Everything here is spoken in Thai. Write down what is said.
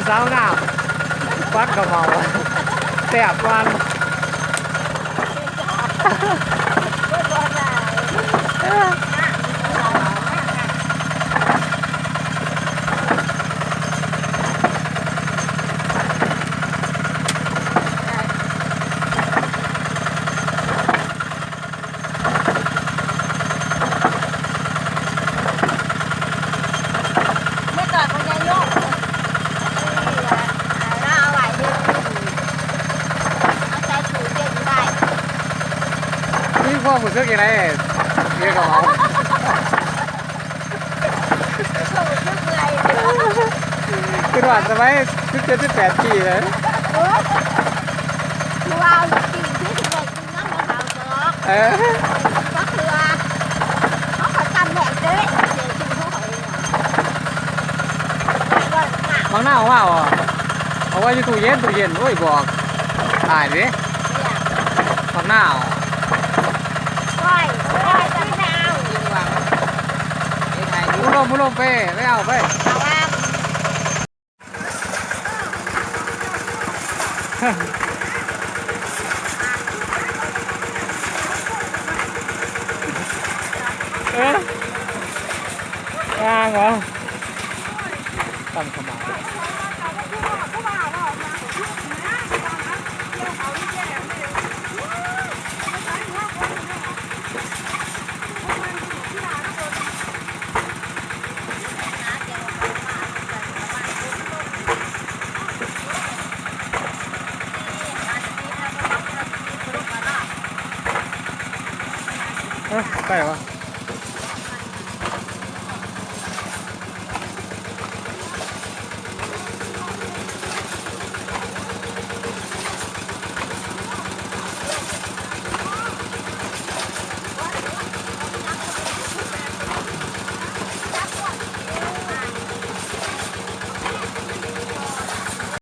สาวงามฟัดกระเมาแสบวันนี่พ่อผมซื้อยังไงเรียกกระเมาคือว่าสมัย17 18 ปีเลยว้าวจริงที่สุดเลยน้ำมันขาวก็คือเขาขอจำแหลกเด้เดี๋ยวจริงเขาขอเองบางหน้าของว่าเอาไว้ที่ตู้เย็นโอ้ยบอกตายดิบางหน้ามุลงไปไม่เอาไปงางเหรอตั้งขมาไปวะ